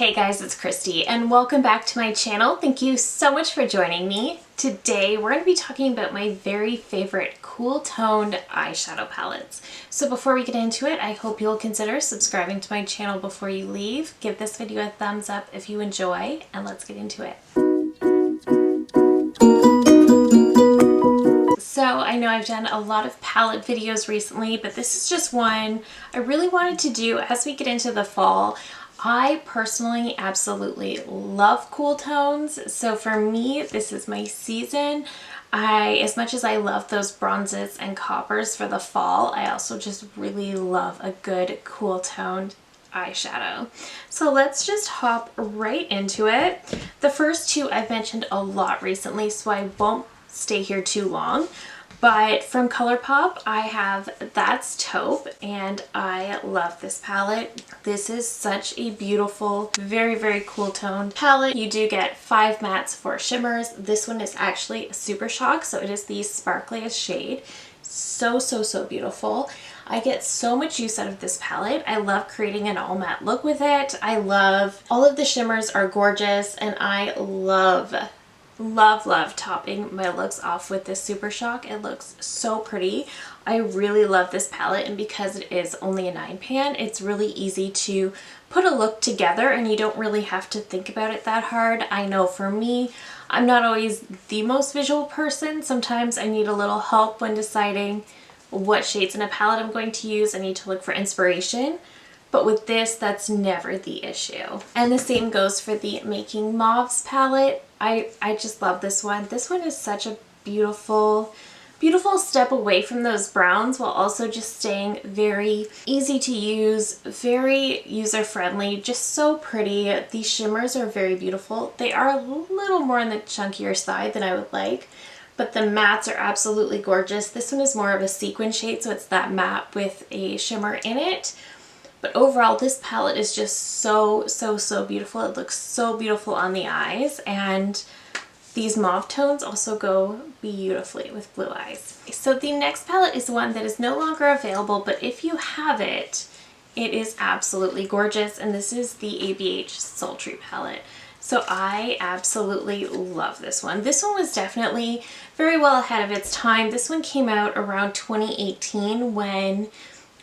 Hey guys, it's Christy and welcome back to my channel. Thank you so much for joining me. Today we're going to be talking about my very favorite cool toned eyeshadow palettes. So before we get into it, I hope you'll consider subscribing to my channel before you leave. Give this video a thumbs up if you enjoy, and let's get into it. So I know I've done a lot of palette videos recently, but this is just one I really wanted to do as we get into the fall. I personally absolutely love cool tones, so for me this is my season. As much as I love those bronzes and coppers for the fall, I also just really love a good cool toned eyeshadow. So let's just hop right into it. The first two I've mentioned a lot recently, so I won't stay here too long. But from Colourpop, I have That's Taupe, and I love this palette. This is such a beautiful, very, very cool toned palette. You do get 5 mattes, 4 shimmers. This one is actually a Super Shock, so it is the sparkliest shade. So, so, so beautiful. I get so much use out of this palette. I love creating an all matte look with it. I love all of the shimmers are gorgeous, and I love topping my looks off with this Super Shock. It looks so pretty. I really love this palette, and because it is only a 9 pan, it's really easy to put a look together and you don't really have to think about it that hard. I know for me, I'm not always the most visual person. Sometimes I need a little help when deciding what shades in a palette I'm going to use. I need to look for inspiration. But with this, that's never the issue. And the same goes for the Making Mauves palette. I just love this one. This one is such a beautiful, beautiful step away from those browns while also just staying very easy to use, very user-friendly, just so pretty. These shimmers are very beautiful. They are a little more on the chunkier side than I would like, but the mattes are absolutely gorgeous. This one is more of a sequin shade, so it's that matte with a shimmer in it. But overall, this palette is just so, so, so beautiful. It looks so beautiful on the eyes, and these mauve tones also go beautifully with blue eyes. So the next palette is one that is no longer available, but if you have it, it is absolutely gorgeous, and this is the ABH Sultry palette. So I absolutely love this one. This one was definitely very well ahead of its time. This one came out around 2018 when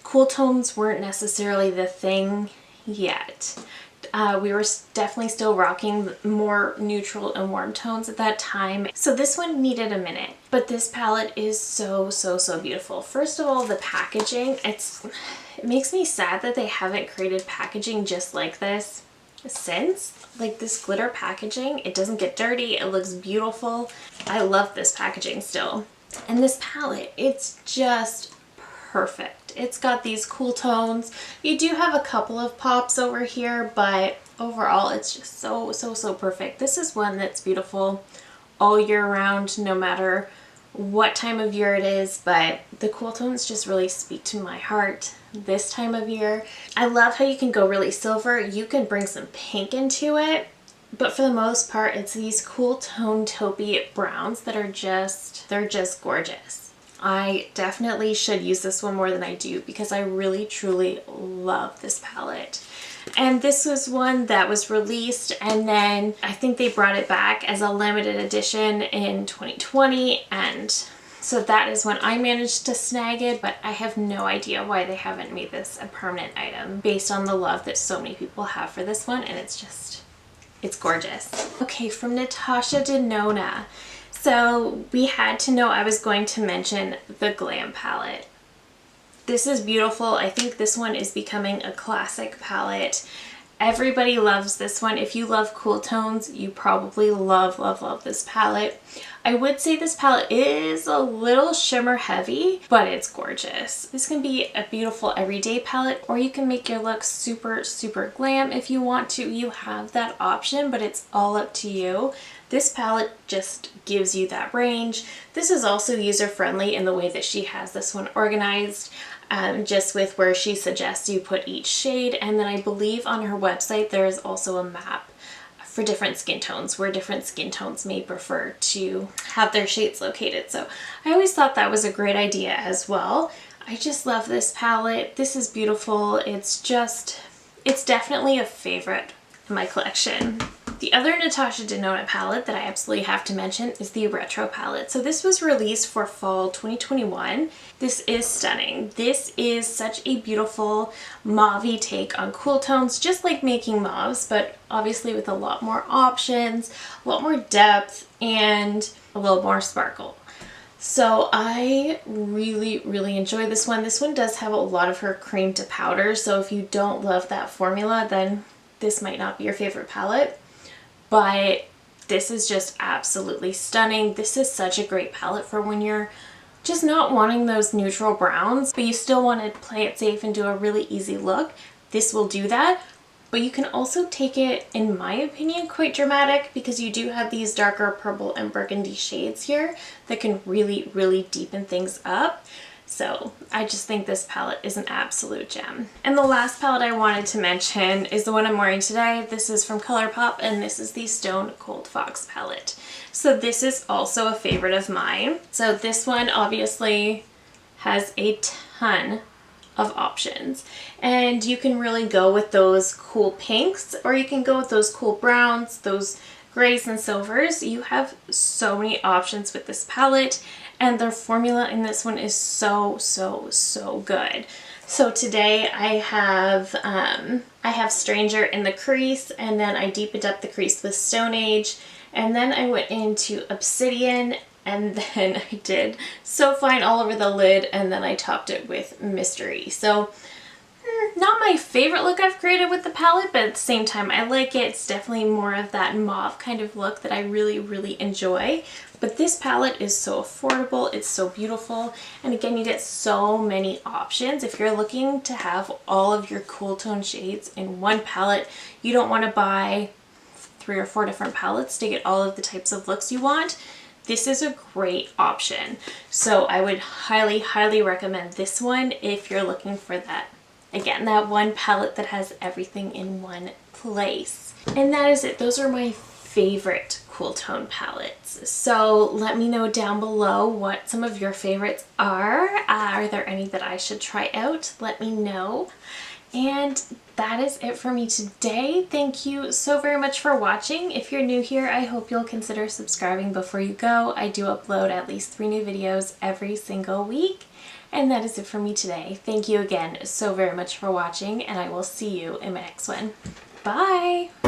cool tones weren't necessarily the thing yet. We were definitely still rocking more neutral and warm tones at that time. So this one needed a minute, but this palette is so, so, so beautiful. First of all, the packaging, it makes me sad that they haven't created packaging just like this since. Like this glitter packaging, it doesn't get dirty, it looks beautiful. I love this packaging still. And this palette, it's just perfect. It's got these cool tones. You do have a couple of pops over here, but overall it's just so, so, so perfect. This is one that's beautiful all year round, no matter what time of year it is, but the cool tones just really speak to my heart this time of year. I love how you can go really silver. You can bring some pink into it, but for the most part, it's these cool tone taupey browns that are they're just gorgeous. I definitely should use this one more than I do because I really truly love this palette. And this was one that was released, and then I think they brought it back as a limited edition in 2020, and so that is when I managed to snag it, but I have no idea why they haven't made this a permanent item based on the love that so many people have for this one, and it's gorgeous. Okay, from Natasha Denona. So we had to know I was going to mention the Glam palette. This is beautiful. I think this one is becoming a classic palette. Everybody loves this one. If you love cool tones, you probably love, love, love this palette. I would say this palette is a little shimmer heavy, but it's gorgeous. This can be a beautiful everyday palette, or you can make your look super, super glam if you want to. You have that option, but it's all up to you. This palette just gives you that range. This is also user-friendly in the way that she has this one organized, just with where she suggests you put each shade. And then I believe on her website there is also a map for different skin tones, where different skin tones may prefer to have their shades located. So I always thought that was a great idea as well. I just love this palette. This is beautiful. It's definitely a favorite in my collection. The other Natasha Denona palette that I absolutely have to mention is the Retro palette. So this was released for fall 2021. This is stunning. This is such a beautiful mauve-y take on cool tones, just like making mauves, but obviously with a lot more options, a lot more depth, and a little more sparkle. So I really, really enjoy this one. This one does have a lot of her cream to powder, so if you don't love that formula, then this might not be your favorite palette. But this is just absolutely stunning. This is such a great palette for when you're just not wanting those neutral browns, but you still want to play it safe and do a really easy look. This will do that. But you can also take it, in my opinion, quite dramatic, because you do have these darker purple and burgundy shades here that can really, really deepen things up. So I just think this palette is an absolute gem. And the last palette I wanted to mention is the one I'm wearing today. This is from Colourpop, and this is the Stone Cold Fox palette. So this is also a favorite of mine. So this one obviously has a ton of options, and you can really go with those cool pinks, or you can go with those cool browns, those grays and silvers. You have so many options with this palette, and the formula in this one is so, so, so good. So today I have Stranger in the crease, and then I deepened up the crease with Stone Age, and then I went into Obsidian, and then I did So Fine all over the lid, and then I topped it with Mystery. So not my favorite look I've created with the palette, but at the same time I like it. It's definitely more of that mauve kind of look that I really, really enjoy. But this palette is so affordable, it's so beautiful, and again, you get so many options. If you're looking to have all of your cool tone shades in one palette, you don't want to buy 3 or 4 different palettes to get all of the types of looks you want. This is a great option. So I would highly, highly recommend this one if you're looking for that, again, that one palette that has everything in one place. And that is it. Those are my favorite cool tone palettes. So let me know down below what some of your favorites are. Are there any that I should try out? Let me know. And that is it for me today. Thank you so very much for watching. If you're new here, I hope you'll consider subscribing before you go. I do upload at least 3 new videos every single week. And that is it for me today. Thank you again so very much for watching, and I will see you in my next one. Bye!